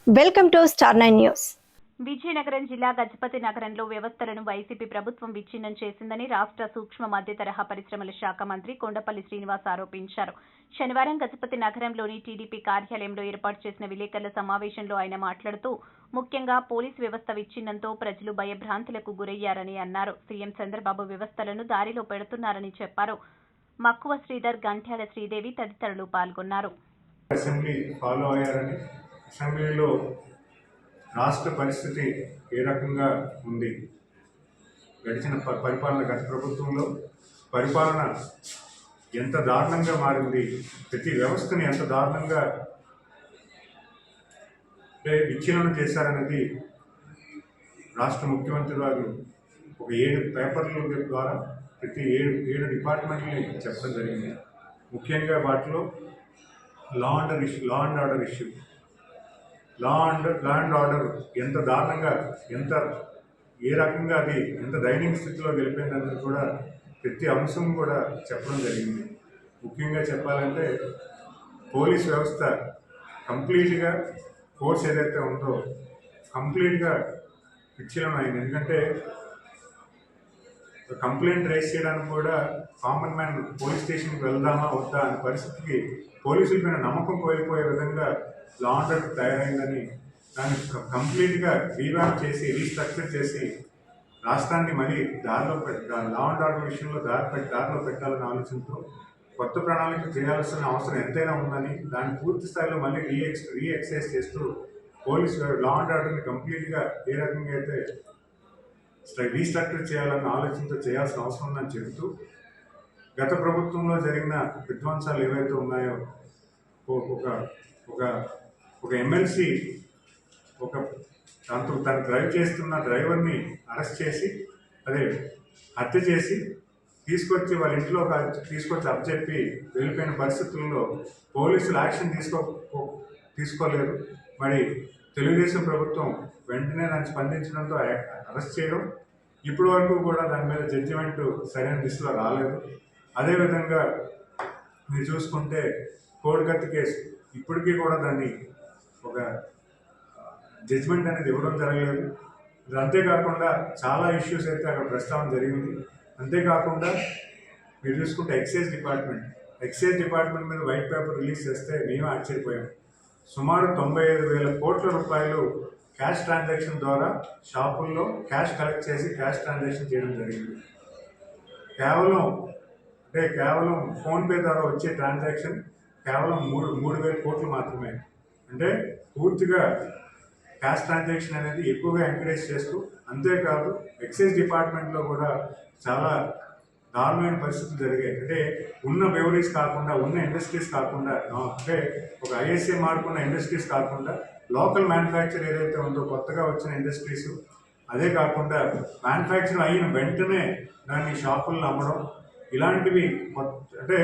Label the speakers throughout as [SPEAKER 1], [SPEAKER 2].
[SPEAKER 1] Welcome to star 9 news.
[SPEAKER 2] Vizianagaram జిల్లా గజపతి నగరంలో వ్యవస్థలను వైసీపీ ప్రభుత్వం విచ్ఛిన్నం చేసిందని రాష్ట్ర సూక్ష్మ మధ్య తరహా పరిశ్రమల శాఖ మంత్రి కొండపల్లి శ్రీనివాస్ ఆరోపించారు. శనివారం గజపతి నగరంలోని టీడీపీ కార్యాలయంలో ఏర్పాటు చేసిన విలేకరుల సమావేశంలో ఆయన మాట్లాడుతూ ముఖ్యంగా పోలీసు వ్యవస్థ విచ్ఛిన్నంతో ప్రజలు భయభ్రాంతులకు గురయ్యారని అన్నారు. సీఎం చంద్రబాబు వ్యవస్థలను దారిలో పెడుతున్నారని చెప్పారు. మక్కువ శ్రీధర్, గంట్యాల శ్రీదేవి తదితరులు పాల్గొన్నారు.
[SPEAKER 3] అసెంబ్లీలో రాష్ట్ర పరిస్థితి ఏ రకంగా ఉంది, గడిచిన పరిపాలన గత ప్రభుత్వంలో పరిపాలన ఎంత దారుణంగా మారింది, ప్రతి వ్యవస్థని ఎంత దారుణంగా విచ్ఛిన్నం చేశారనేది రాష్ట్ర ముఖ్యమంత్రి వారు ఒక 7 పేపర్ల ద్వారా ప్రతి 7 డిపార్ట్మెంట్ని చెప్పడం జరిగింది. ముఖ్యంగా వాటిలో law and order issue, law and order ఎంత దారుణంగా, ఏ రకంగా అది ఎంత దయనీయ స్థితిలో వెళ్ళిపోయిందన్నది కూడా ప్రతి అంశం కూడా చెప్పడం జరిగింది. ముఖ్యంగా చెప్పాలంటే పోలీస్ వ్యవస్థ కంప్లీట్గా ఫోర్స్ ఏదైతే ఉందో కంప్లీట్గా విచ్ఛిన్నం అయింది. ఎందుకంటే కంప్లైంట్ రైజ్ చేయడానికి కూడా కామన్ మ్యాన్ పోలీస్ స్టేషన్కి వెళ్దామా వద్దా అనే పరిస్థితికి పోలీసుల పైన నమ్మకం కోల్పోయే విధంగా లా అండ్ ఆర్డర్ తయారైందని దాన్ని కంప్లీట్గా రీవ్యాంప్ చేసి రీస్ట్రక్చర్ చేసి రాష్ట్రాన్ని మరీ లా అండ్ ఆర్డర్ విషయంలో దారిలో పెట్టాలనే ఆలోచనతో కొత్త ప్రణాళిక చేయాల్సిన అవసరం ఎంతైనా ఉందని దాన్ని పూర్తి స్థాయిలో మళ్ళీ రీఎక్సైజ్ చేస్తూ పోలీసు లా అండ్ ఆర్డర్ని కంప్లీట్గా ఏ రకంగా అయితే రీస్ట్రక్చర్ చేయాలన్న ఆలోచనతో చేయాల్సిన అవసరం ఉందని చెబుతూ గత ప్రభుత్వంలో జరిగిన విధ్వంసాలు ఏవైతే ఉన్నాయో ఒక ఎమ్మెల్సీ తను డ్రైవ్ చేస్తున్న డ్రైవర్ని అరెస్ట్ చేసి హత్య చేసి తీసుకొచ్చి వాళ్ళ ఇంట్లో తీసుకొచ్చి అప్పచెప్పి వెళ్ళిపోయిన పరిస్థితుల్లో పోలీసులు యాక్షన్ తీసుకోలేదు. మరి తెలుగుదేశం ప్రభుత్వం వెంటనే దాన్ని స్పందించడంతో అరెస్ట్ చేయడం, ఇప్పటి వరకు కూడా దాని మీద జడ్జిమెంట్ సరైన దిశలో రాలేదు. అదేవిధంగా మీరు చూసుకుంటే కోడికత్తి కేసు ఇప్పటికీ కూడా దాన్ని ఒక జడ్జిమెంట్ అనేది ఇవ్వడం జరగలేదు. అంతేకాకుండా చాలా ఇష్యూస్ అయితే అక్కడ ప్రస్తావన జరిగింది. అంతేకాకుండా మీరు చూసుకుంటే ఎక్సైజ్ డిపార్ట్మెంట్ మీద వైట్ పేపర్ రిలీజ్ చేస్తే మేము ఆశ్చర్యపోయాం. సుమారు 95,000 కోట్ల రూపాయలు క్యాష్ ట్రాన్సాక్షన్ ద్వారా షాపుల్లో క్యాష్ కలెక్ట్ చేసి క్యాష్ ట్రాన్సాక్షన్ చేయడం జరిగింది. కేవలం ఫోన్పే ద్వారా వచ్చే ట్రాన్సాక్షన్ కేవలం 3,000 కోట్లు మాత్రమే. అంటే పూర్తిగా క్యాష్ ట్రాన్సాక్షన్ అనేది ఎక్కువగా ఎంకరేజ్ చేస్తూ, అంతేకాదు ఎక్సైజ్ డిపార్ట్మెంట్లో కూడా చాలా దారుణమైన పరిస్థితులు జరిగాయి. అంటే ఉన్న బెవరీస్ కాకుండా, ఉన్న ఇండస్ట్రీస్ కాకుండా, అంటే ఒక ఐఎస్ఏ మార్కున్న ఇండస్ట్రీస్ కాకుండా లోకల్ మ్యానుఫ్యాక్చర్ ఏదైతే ఉందో కొత్తగా వచ్చిన ఇండస్ట్రీస్, అదే కాకుండా మ్యానుఫ్యాక్చర్ అయిన వెంటనే దాన్ని షాపుల్లో అమ్మడం, ఇలాంటివి అంటే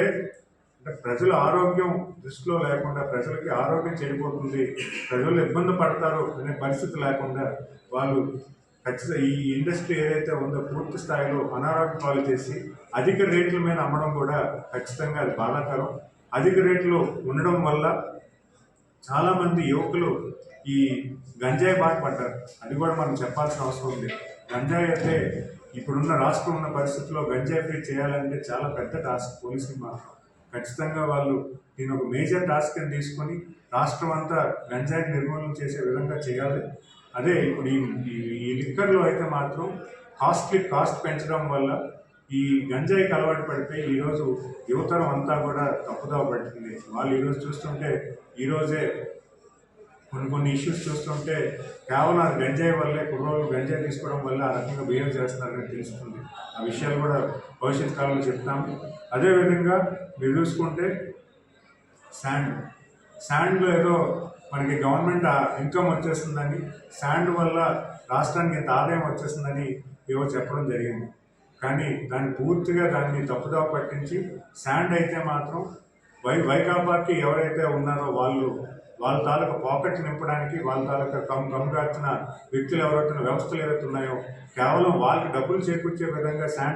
[SPEAKER 3] ప్రజల ఆరోగ్యం దృష్టిలో లేకుండా, ప్రజలకి ఆరోగ్యం చెడిపోతుంది, ప్రజలు ఇబ్బంది పడతారు అనే పరిస్థితి లేకుండా వాళ్ళు ఖచ్చితంగా ఈ ఇండస్ట్రీ ఏదైతే ఉందో పూర్తి స్థాయిలో అనారోగ్య పాలు చేసి అధిక రేట్ల మీద అమ్మడం కూడా ఖచ్చితంగా అది బాధాకరం. అధిక రేట్లు ఉండడం వల్ల చాలామంది యువకులు ఈ గంజాయి బాట పడ్డారు. అది కూడా మనం చెప్పాల్సిన అవసరం ఉంది. గంజాయి అయితే ఇప్పుడున్న రాష్ట్రం ఉన్న పరిస్థితుల్లో గంజాయి ఫ్రీ చేయాలంటే చాలా పెద్ద టాస్క్. పోలీసులు మాత్రం ఖచ్చితంగా వాళ్ళు దీని ఒక మేజర్ టాస్క్ అని తీసుకొని రాష్ట్రం అంతా గంజాయికి నిర్మూలన చేసే విధంగా చేయాలి. అదే ఇప్పుడు ఈ లిక్కర్లో అయితే మాత్రం కాస్ట్ పెంచడం వల్ల ఈ గంజాయికి అలవాటు పడిపోయి ఈరోజు యువతరం అంతా కూడా తప్పుదావ పడుతుంది. వాళ్ళు ఈరోజు చూస్తుంటే ఈరోజే కొన్ని ఇష్యూస్ చూస్తుంటే కేవలం అది గంజాయి వల్లే, కుర్రోళ్ళు గంజాయి తీసుకోవడం వల్ల ఆ రకంగా బిహేవ్ చేస్తున్నారని తెలుస్తుంది. ఆ విషయాలు కూడా భవిష్యత్ కాలంలో చెప్తాము. అదేవిధంగా మీరు చూసుకుంటే శాండ్లో ఏదో మనకి గవర్నమెంట్ ఇన్కమ్ వచ్చేస్తుందని, శాండ్ వల్ల రాష్ట్రానికి ఇంత ఆదాయం వచ్చేస్తుందని ఏవో చెప్పడం జరిగింది. కానీ దాన్ని తప్పుదావ పట్టించి శాండ్ అయితే మాత్రం వైకాపాకి ఎవరైతే ఉన్నారో వాళ్ళ తాలూకా పాకెట్ నింపడానికి, వాళ్ళ తాలూకా కమ్ముగార్చిన వ్యక్తులు ఎవరైతే వ్యవస్థలు ఏవైతే ఉన్నాయో కేవలం వాళ్ళకి డబ్బులు చేకూర్చే విధంగా శాండ్